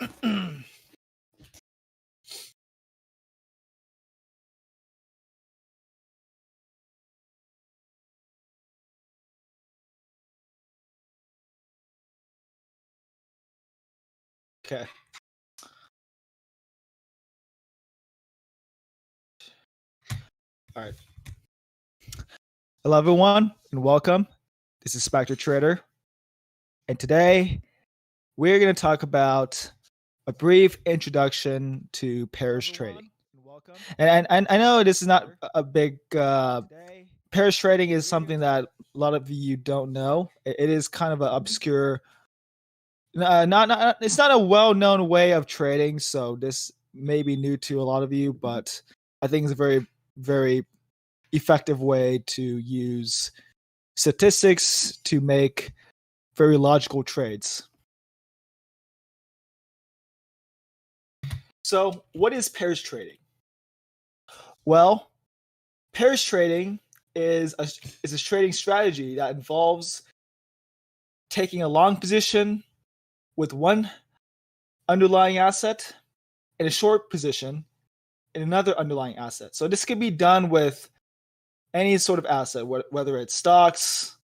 Okay. All right. Hello, everyone, and welcome. This is Spectre Trader, and today we're going to talk about a brief introduction to pairs trading. And I know this is not a big. Pairs trading is something that a lot of you don't know. It is kind of an obscure. Not it's not a well-known way of trading, so this may be new to a lot of you, but I think it's a very effective way to use statistics to make very logical trades. So, what is pairs trading? Well, pairs trading is a trading strategy that involves taking a long position with one underlying asset and a short position in another underlying asset. So this can be done with any sort of asset, whether it's stocks,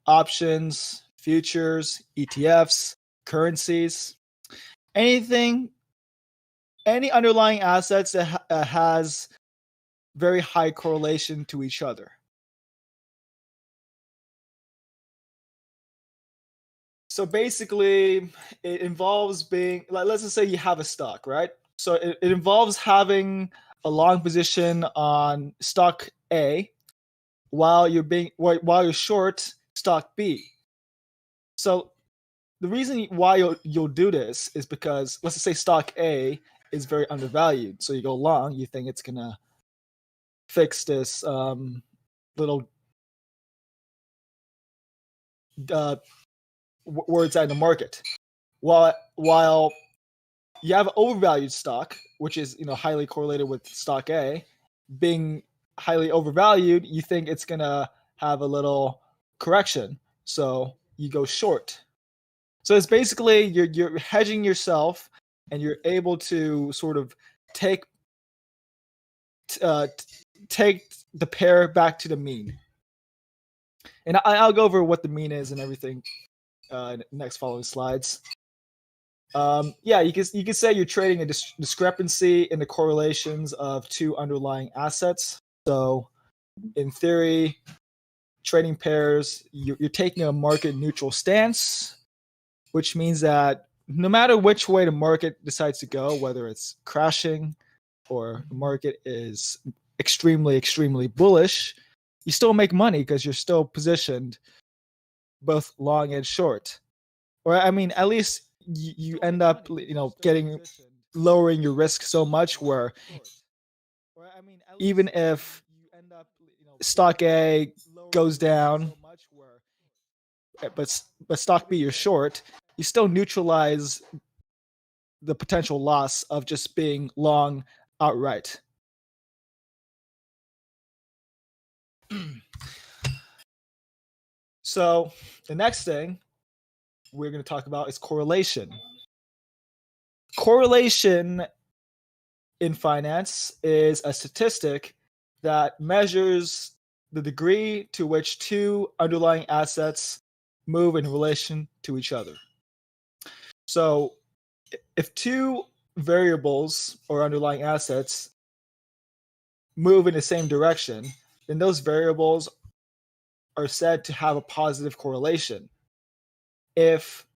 options, futures, ETFs, currencies, anything, any underlying assets that has very high correlation to each other. So basically, it involves being, like, let's just say you have a stock, right? So it involves having a long position on stock A while you're short stock B. So the reason why you'll do this is because, let's just say stock A is very undervalued. So you go long, you think it's gonna fix this little where it's at in the market. While you have overvalued stock, which is highly correlated with stock A, being highly overvalued, you think it's gonna have a little correction, so you go short. So it's basically you're hedging yourself, and you're able to sort of take the pair back to the mean. And I'll go over what the mean is and everything in the next following slides. Yeah, you can say you're trading a discrepancy in the correlations of two underlying assets. So, in theory, trading pairs, you're taking a market neutral stance, which means that no matter which way the market decides to go, whether it's crashing or the market is extremely bullish, you still make money because you're still positioned both long and short. Or I mean, at least you end up lowering your risk so much where even if stock A goes down, but stock B you're short, you still neutralize the potential loss of just being long outright. So the next thing we're going to talk about is correlation. Correlation in finance is a statistic that measures the degree to which two underlying assets move in relation to each other. So if two variables or underlying assets move in the same direction, then those variables are said to have a positive correlation. If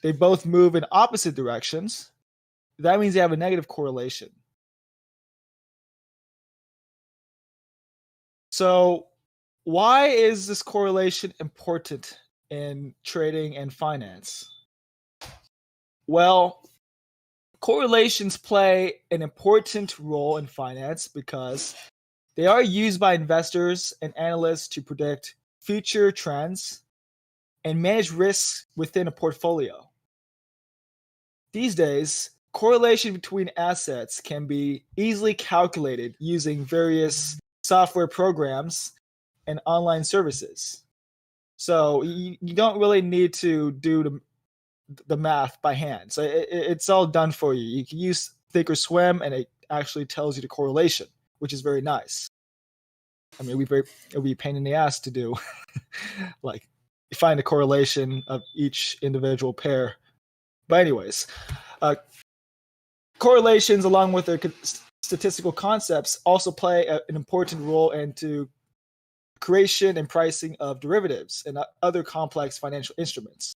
they both move in opposite directions, that means they have a negative correlation. So why is this correlation important in trading and finance? Well, correlations play an important role in finance because they are used by investors and analysts to predict future trends and manage risks within a portfolio. These days, correlation between assets can be easily calculated using various software programs and online services. So you don't really need to do the math by hand. So it's all done for you. You can use Thinkorswim, and it actually tells you the correlation, which is very nice. I mean, it would be a pain in the ass to do, like find the correlation of each individual pair. But anyways, correlations along with their statistical concepts also play an important role into creation and pricing of derivatives and other complex financial instruments.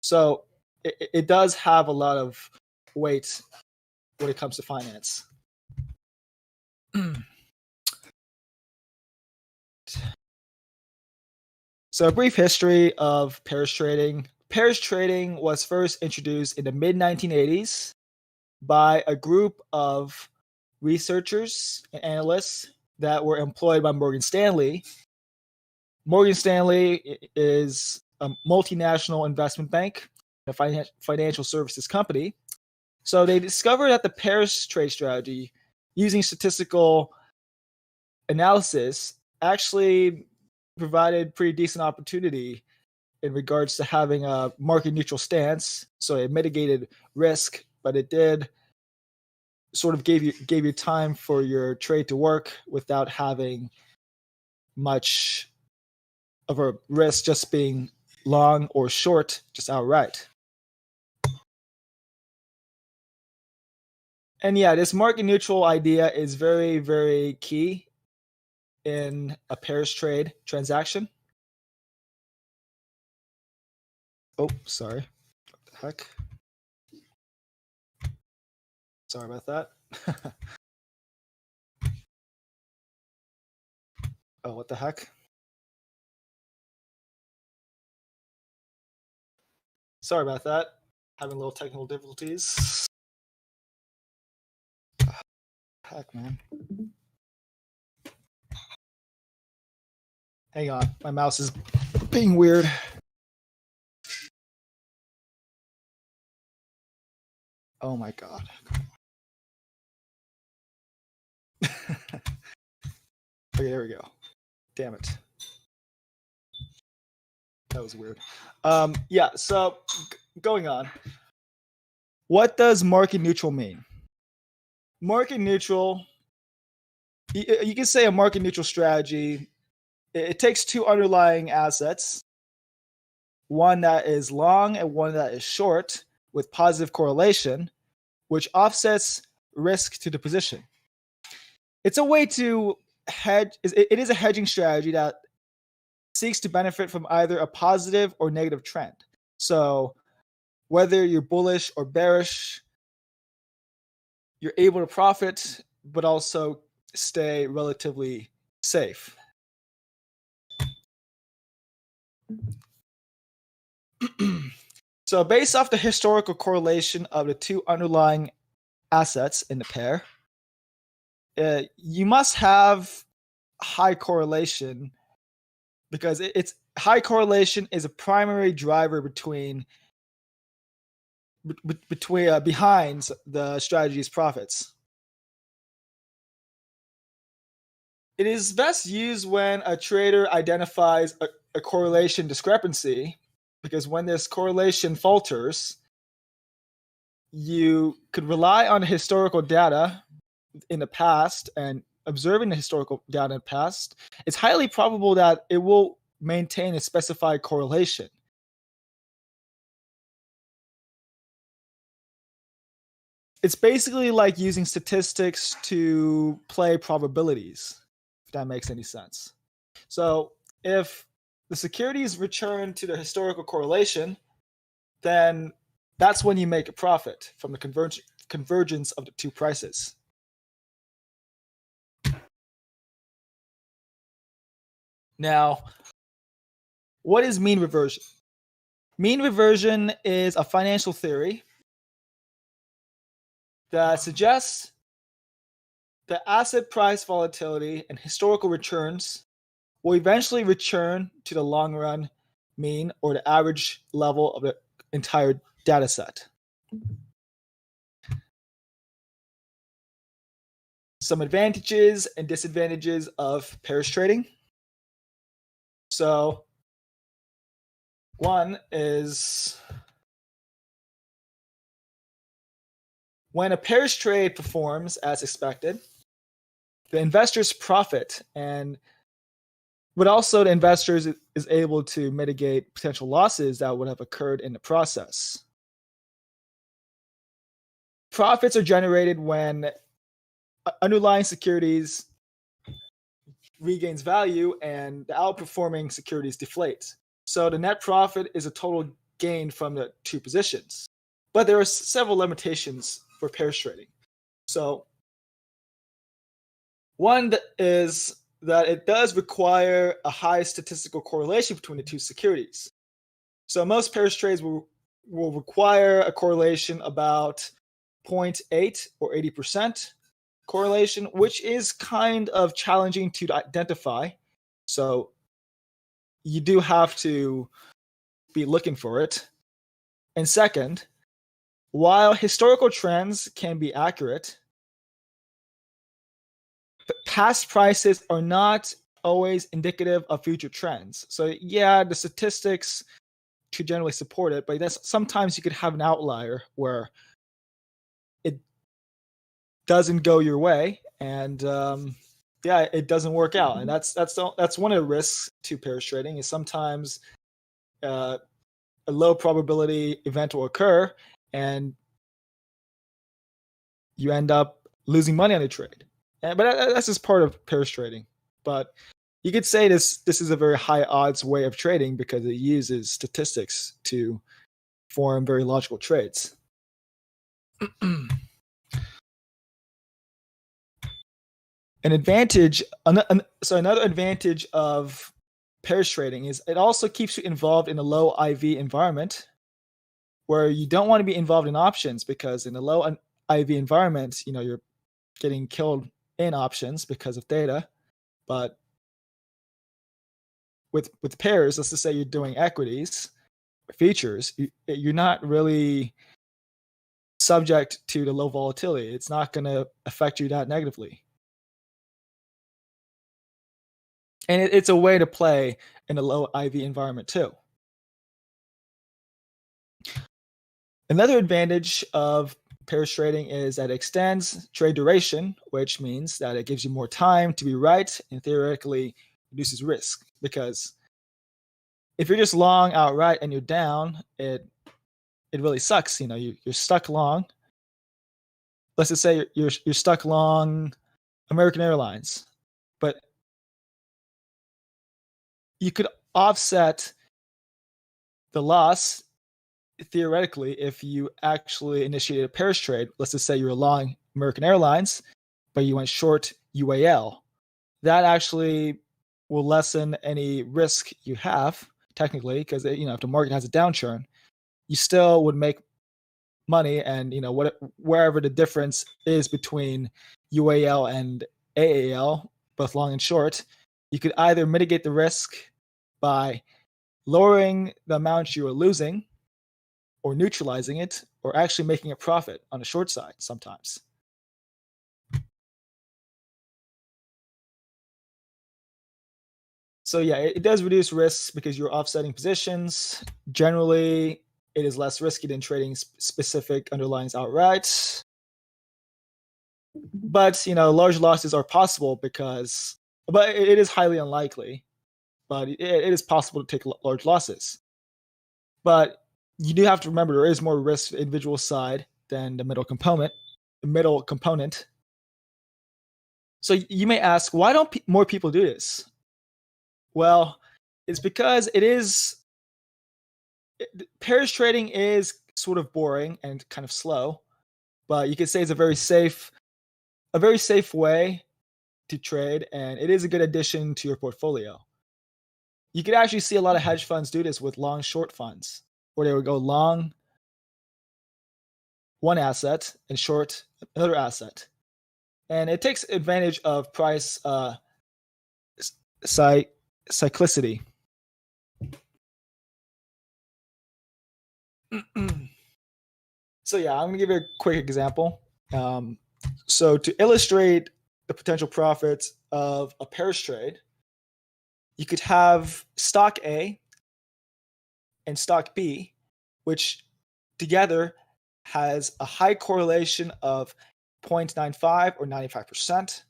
So it does have a lot of weight when it comes to finance. So a brief history of pairs trading. Pairs trading was first introduced in the mid-1980s by a group of researchers and analysts that were employed by Morgan Stanley. Morgan Stanley is a multinational investment bank, a financial services company. So they discovered that the pairs trade strategy using statistical analysis actually provided pretty decent opportunity in regards to having a market neutral stance. So it mitigated risk, but it did sort of gave you time for your trade to work without having much of a risk just being long or short just outright. And yeah, this market neutral idea is very, very key in a pairs trade transaction. Oh, sorry. What the heck? Sorry about that. Oh, what the heck? Sorry about that. Having a little technical difficulties. Heck, man. Hang on, my mouse is being weird. Oh my god. Okay, there we go. Damn it. That was weird. Yeah, so going on. What does market neutral mean? Market neutral, you can say a market neutral strategy, it takes two underlying assets, one that is long and one that is short with positive correlation, which offsets risk to the position. It's a way to hedge. It is a hedging strategy that seeks to benefit from either a positive or negative trend. So whether you're bullish or bearish, you're able to profit, but also stay relatively safe. So based off the historical correlation of the two underlying assets in the pair, you must have high correlation because it's high correlation is a primary driver behind the strategy's profits. It is best used when a trader identifies a correlation discrepancy, because when this correlation falters, you could rely on historical data in the past and observing the historical data in the past. It's highly probable that it will maintain a specified correlation. It's basically like using statistics to play probabilities, if that makes any sense. So if the securities return to the historical correlation, then that's when you make a profit from the convergence of the two prices. Now, what is mean reversion? Mean reversion is a financial theory that suggests that asset price volatility and historical returns will eventually return to the long run mean or the average level of the entire data set. Some advantages and disadvantages of pairs trading. So one is When a pairs trade performs as expected, the investors profit, but also the investors is able to mitigate potential losses that would have occurred in the process. Profits are generated when underlying securities regains value and the outperforming securities deflate. So the net profit is a total gain from the two positions. But there are several limitations for pairs trading. So one is that it does require a high statistical correlation between the two securities. So most pairs trades will require a correlation about 0.8 or 80% correlation, which is kind of challenging to identify. So you do have to be looking for it. And second, while historical trends can be accurate, past prices are not always indicative of future trends. So yeah, the statistics to generally support it, but sometimes you could have an outlier where it doesn't go your way, and it doesn't work out. And that's one of the risks to pairs trading is sometimes a low probability event will occur, and you end up losing money on the trade. But that's just part of pairs trading. But you could say this is a very high odds way of trading because it uses statistics to form very logical trades. Another advantage of pairs trading is it also keeps you involved in a low IV environment where you don't want to be involved in options, because in a low IV environment, you're getting killed in options because of data. But with pairs, let's just say you're doing equities, features, you're not really subject to the low volatility. It's not going to affect you that negatively. And it's a way to play in a low IV environment too. Another advantage of pairs trading is that it extends trade duration, which means that it gives you more time to be right and theoretically reduces risk. Because if you're just long outright and you're down, it really sucks. You're stuck long. Let's just say you're stuck long American Airlines, but you could offset the loss theoretically if you actually initiated a pairs trade. Let's just say you're long American Airlines, but you went short UAL. That actually will lessen any risk you have technically, because if the market has a downturn, you still would make money, and wherever the difference is between UAL and AAL, both long and short, you could either mitigate the risk by lowering the amount you are losing or neutralizing it, or actually making a profit on the short side sometimes. So yeah, it does reduce risks because you're offsetting positions. Generally, it is less risky than trading specific underlyings outright. But large losses are possible but it is highly unlikely. But it is possible to take large losses. But you do have to remember there is more risk for the individual side than the middle component. So you may ask, why don't more people do this? Well, it's because pairs trading is sort of boring and kind of slow, but you could say it's a very safe way to trade, and it is a good addition to your portfolio. You could actually see a lot of hedge funds do this with long short funds, where they would go long one asset and short another asset. And it takes advantage of price cyclicity. So yeah, I'm going to give you a quick example. So to illustrate the potential profits of a pairs trade, you could have stock A and stock B, which together has a high correlation of 0.95 or 95%.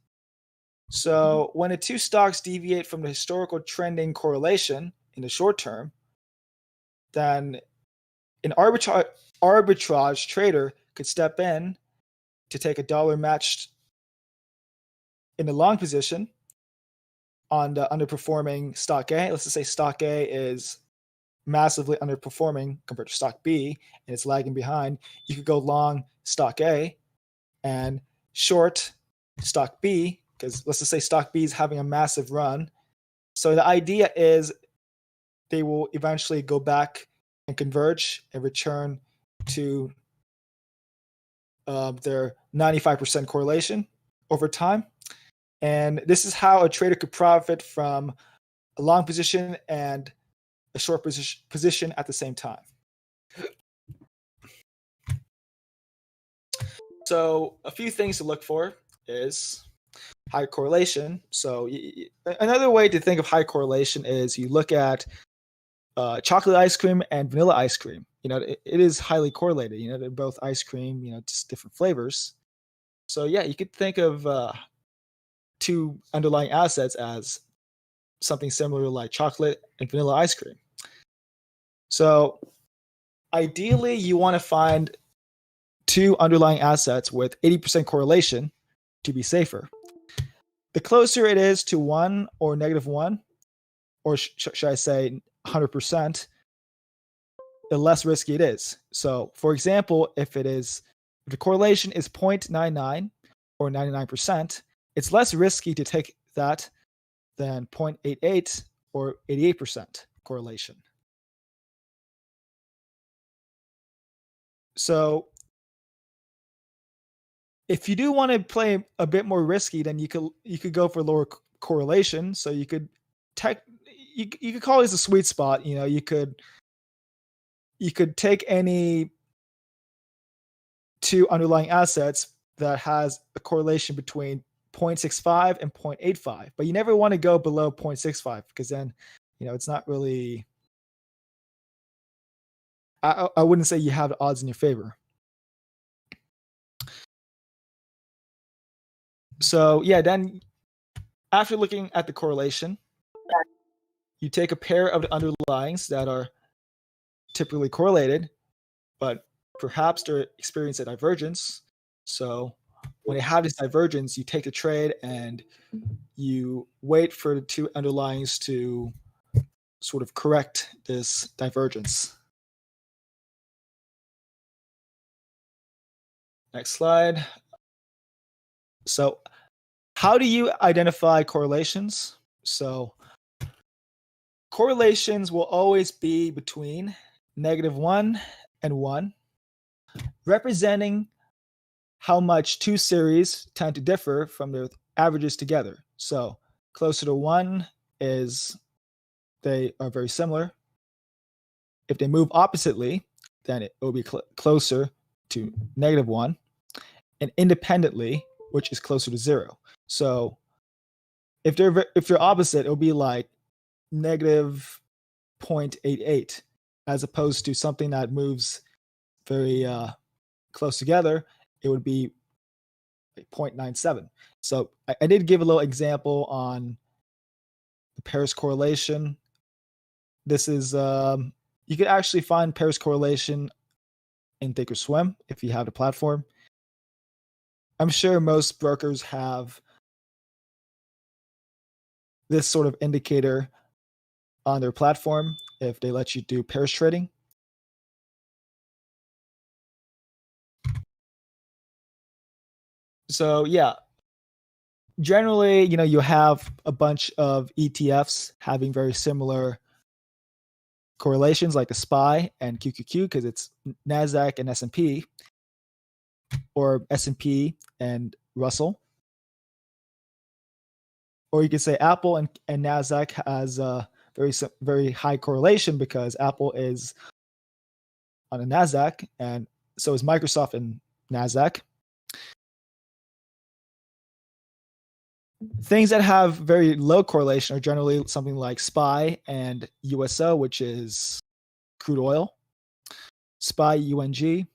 So when the two stocks deviate from the historical trending correlation in the short term, then an arbitrage trader could step in to take a dollar matched in the long position on the underperforming stock A. Let's just say stock A is massively underperforming compared to stock B and it's lagging behind. You could go long stock A and short stock B, because let's just say stock B is having a massive run. So the idea is they will eventually go back and converge and return to their 95% correlation over time. And this is how a trader could profit from a long position and a short position at the same time. So a few things to look for is high correlation. So another way to think of high correlation is you look at chocolate ice cream and vanilla ice cream. It is highly correlated. They're both ice cream, just different flavors. So yeah, you could think of two underlying assets as something similar like chocolate and vanilla ice cream. So ideally, you want to find two underlying assets with 80% correlation to be safer. The closer it is to 1 or -1, or should I say 100%, the less risky it is. So for example, if the correlation is 0.99 or 99%, it's less risky to take that than 0.88 or 88% correlation. So if you do want to play a bit more risky, then you could go for lower correlation. So you could call this a sweet spot. You could take any two underlying assets that has a correlation between 0.65 and 0.85, but you never want to go below 0.65 because then it's not really. I wouldn't say you have the odds in your favor. So yeah, then after looking at the correlation, you take a pair of the underlyings that are typically correlated, but perhaps they're experiencing a divergence. So when they have this divergence, you take the trade and you wait for the two underlyings to sort of correct this divergence. Next slide. So how do you identify correlations? So correlations will always be between -1 and 1, representing how much two series tend to differ from their averages together. So closer to 1 is they are very similar. If they move oppositely, then it will be closer to -1, and independently, which is closer to 0. So if they're opposite, it'll be like -0.88, as opposed to something that moves very close together, it would be like 0.97. So I did give a little example on the pairs correlation. This is you could actually find pairs correlation in Thinkorswim if you have the platform. I'm sure most brokers have this sort of indicator on their platform if they let you do pairs trading. So yeah, generally, you have a bunch of ETFs having very similar correlations, like the SPY and QQQ, because it's NASDAQ and S&P, or S&P and Russell. Or you could say Apple and NASDAQ has a very high correlation because Apple is on a NASDAQ, and so is Microsoft and NASDAQ. Things that have very low correlation are generally something like SPY and USO, which is crude oil. SPY UNG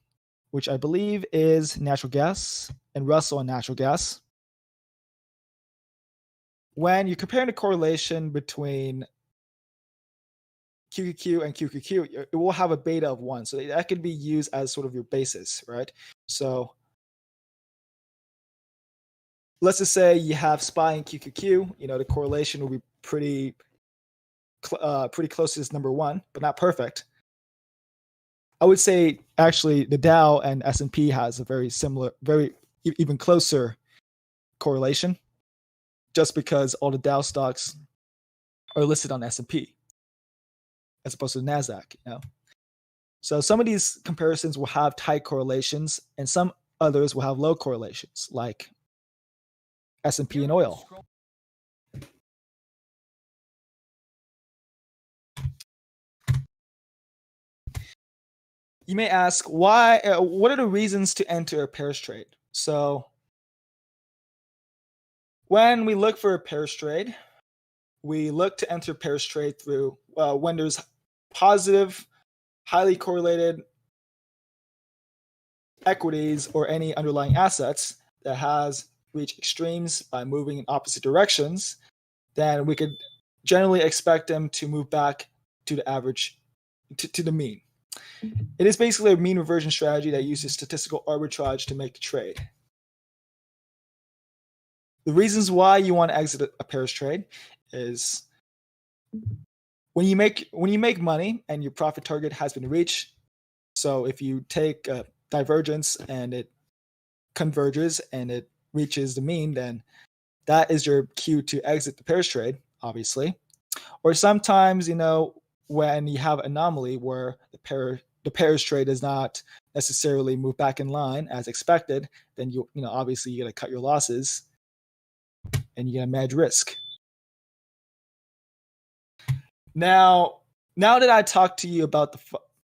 which I believe is natural gas, and Russell on natural gas. When you're comparing the correlation between QQQ and QQQ, it will have a beta of 1. So that could be used as sort of your basis, right? So let's just say you have SPY and QQQ. The correlation will be pretty close to this number 1, but not perfect. I would say actually the Dow and S&P has a very similar, very even closer correlation, just because all the Dow stocks are listed on S&P as opposed to the Nasdaq. So some of these comparisons will have tight correlations, and some others will have low correlations, like S&P and oil. You may ask, why? What are the reasons to enter a pairs trade? So when we look for a pairs trade, we look to enter pairs trade through when there's positive, highly correlated equities or any underlying assets that has reached extremes by moving in opposite directions, then we could generally expect them to move back to the average, to the mean. It is basically a mean reversion strategy that uses statistical arbitrage to make the trade. The reasons why you want to exit a pairs trade is when you make money and your profit target has been reached. So if you take a divergence and it converges and it reaches the mean, then that is your cue to exit the pairs trade, obviously. Or sometimes, when you have anomaly where the pairs trade does not necessarily move back in line as expected, then obviously you got to cut your losses and you got to manage risk. Now that I talked to you about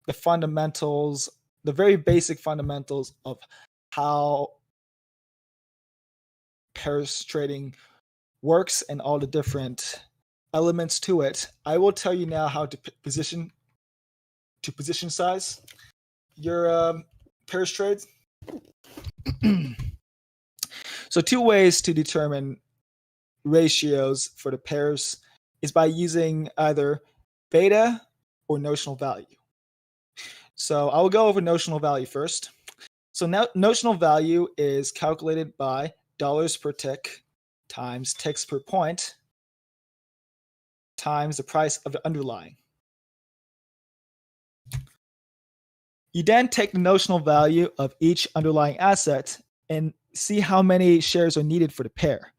the fundamentals, the very basic fundamentals of how pairs trading works and all the different elements to it, I will tell you now how to position size your pairs trades. So 2 ways to determine ratios for the pairs is by using either beta or notional value. So I will go over notional value first. So now notional value is calculated by dollars per tick times ticks per point times the price of the underlying. You then take the notional value of each underlying asset and see how many shares are needed for the pair.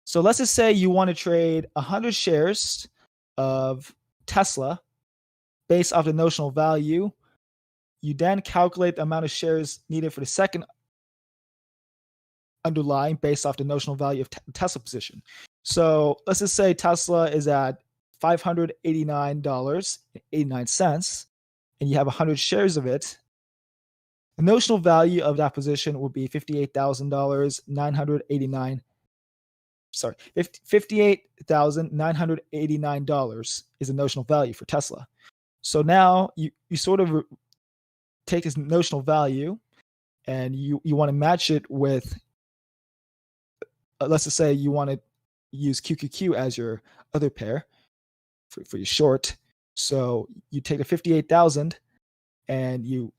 So let's just say you want to trade 100 shares of Tesla based off the notional value. You then calculate the amount of shares needed for the second underlying based off the notional value of Tesla position. So let's just say Tesla is at $589.89, and you have 100 shares of it. The notional value of that position will be $58,989. Sorry, $58,989 is the notional value for Tesla. So now you sort of take this notional value and you want to match it with, let's just say you want to use QQQ as your other pair for your short. So you take the 58,000 and you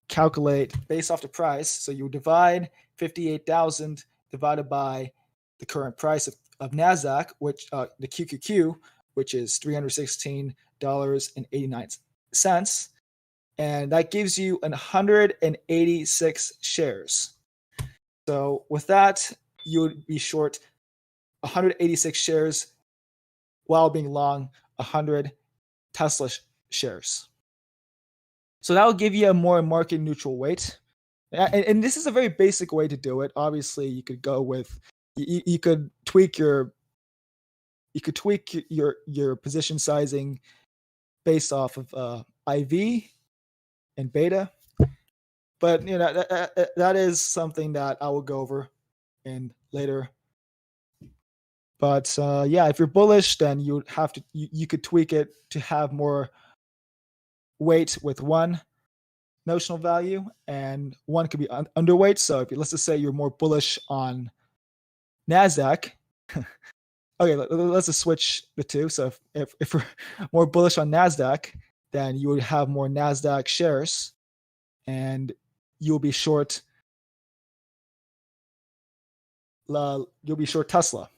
calculate based off the price. So you divide 58,000 divided by the current price of NASDAQ, which the QQQ, which is $316.89. And that gives you 186 shares. So with that, you would be short 186 shares while being long 100 Tesla shares. So that will give you a more market neutral weight. And this is a very basic way to do it. Obviously, you could go with, you could tweak your position sizing based off of IV and beta. But that is something that I will go over in later. But if you're bullish, then you have to you could tweak it to have more weight with one notional value, and one could be underweight. So if let's just say you're more bullish on NASDAQ. Okay, let's just switch the two. So if we're more bullish on NASDAQ, then you would have more NASDAQ shares, and you'll be short. You'll be short Tesla.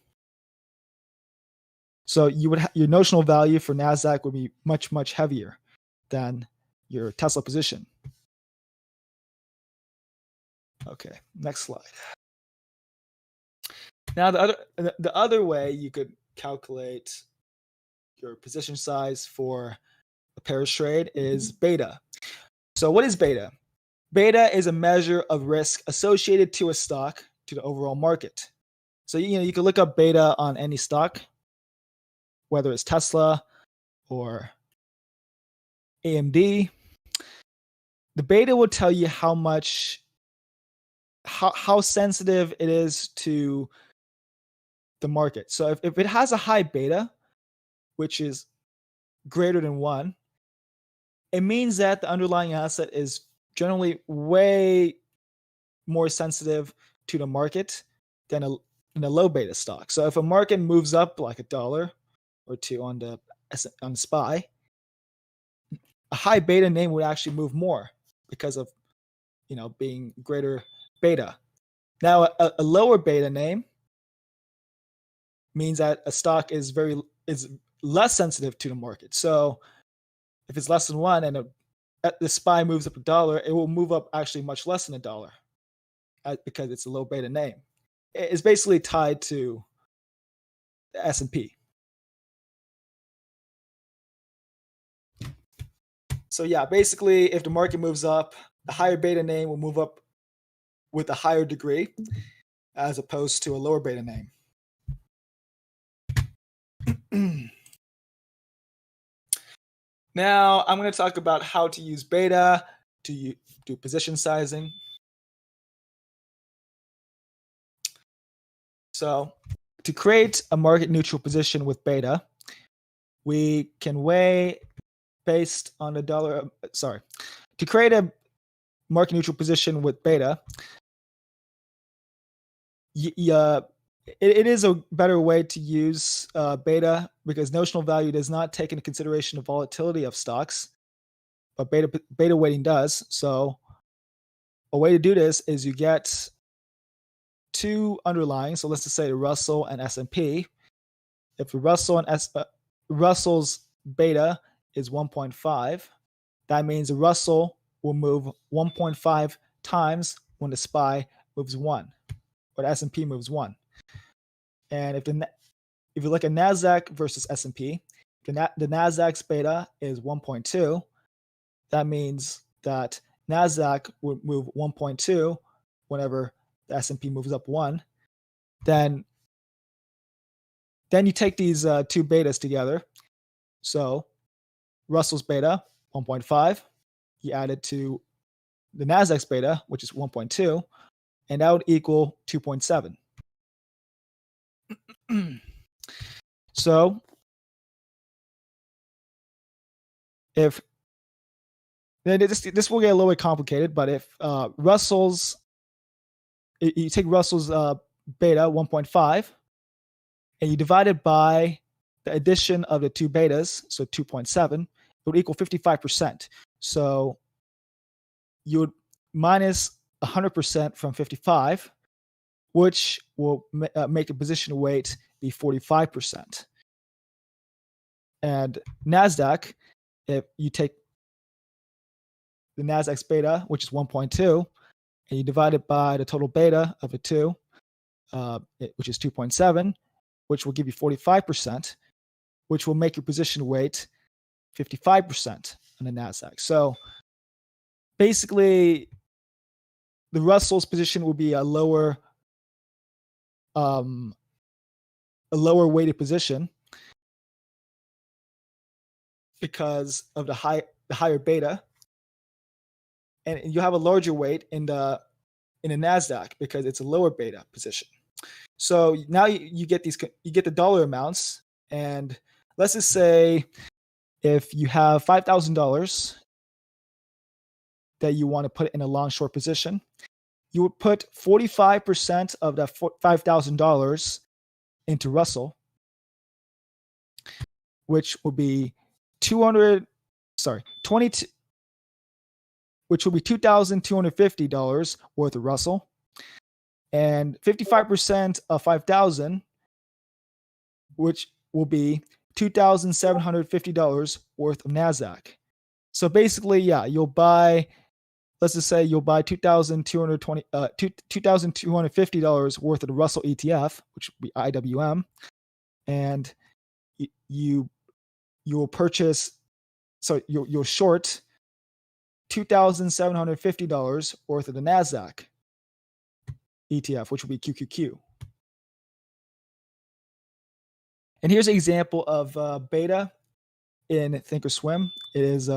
So you would your notional value for NASDAQ would be much heavier than your Tesla position. Okay, next slide. Now the other way you could calculate your position size for a pairs trade is beta. So what is beta? Beta is a measure of risk associated to a stock to the overall market. So you can look up beta on any stock, whether it's Tesla or AMD. The beta will tell you how sensitive it is to the market. So if it has a high beta, which is greater than 1, it means that the underlying asset is generally way more sensitive to the market than a low beta stock. So if a market moves up like $1 or $2 on the SPY, a high beta name would actually move more because of being greater beta. Now a lower beta name means that a stock is less sensitive to the market. So if it's less than 1 and the SPY moves up $1, it will move up actually much less than $1 because it's a low beta name. It's basically tied to the S&P. So yeah, basically if the market moves up, the higher beta name will move up with a higher degree as opposed to a lower beta name. Now I'm going to talk about how to use beta to do position sizing. So to create a market neutral position with beta, we can weigh based on the dollar. Sorry, to create a market neutral position with beta, it is a better way to use beta because notional value does not take into consideration the volatility of stocks, but beta weighting does. So a way to do this is you get two underlying. So let's just say the Russell and S&P. If the Russell and Russell's beta is 1.5, that means the Russell will move 1.5 times when the SPY moves 1, or the S&P moves 1. And if you look at NASDAQ versus S&P, the NASDAQ's beta is 1.2. That means that NASDAQ would move 1.2 whenever the S&P moves up 1. Then you take these two betas together. So Russell's beta, 1.5. You add it to the NASDAQ's beta, which is 1.2, and that would equal 2.7. So if this will get a little bit complicated, but if you take Russell's beta 1.5 and you divide it by the addition of the two betas, so 2.7, it would equal 55%. So you would minus 100% from 55, which will make a position weight be 45%. And NASDAQ, if you take the NASDAQ's beta, which is 1.2, and you divide it by the total beta of the two, which is 2.7, which will give you 45%, which will make your position weight 55% on the NASDAQ. So basically, the Russell's position will be a lower weighted position because of the higher beta, and you have a larger weight in the NASDAQ because it's a lower beta position. So now you get the dollar amounts, and let's just say if you have $5,000, that you want to put in a long short position, you would put 45% of that $5,000 into Russell, which will be 22, which will be $2,250 worth of Russell, and 55% of 5,000, which will be $2,750 worth of Nasdaq. So basically, yeah, you'll buy. Let's just say you'll buy $2,250 worth of the Russell ETF, which would be IWM, and you will purchase. So you'll short $2,750 worth of the Nasdaq ETF, which will be QQQ. And here's an example of beta in Thinkorswim. It is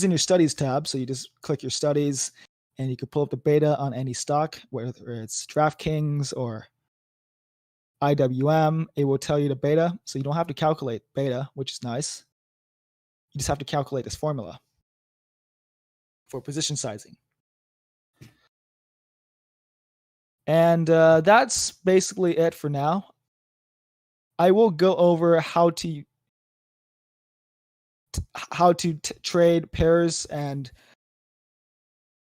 in your studies tab. So you just click your studies and you can pull up the beta on any stock, whether it's DraftKings or IWM. It will tell you the beta. So you don't have to calculate beta, which is nice. You just have to calculate this formula for position sizing. And that's basically it for now. I will go over how to trade pairs and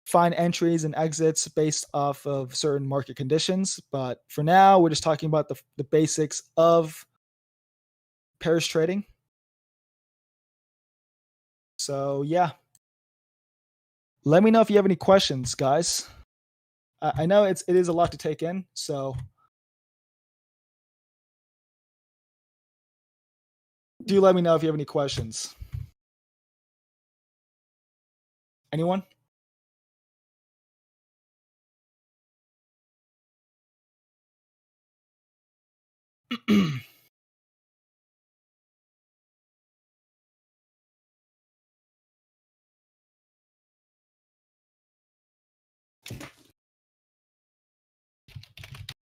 find entries and exits based off of certain market conditions. But for now, we're just talking about the basics of pairs trading. So yeah, let me know if you have any questions, guys. I know it is a lot to take in, so do let me know if you have any questions. Anyone?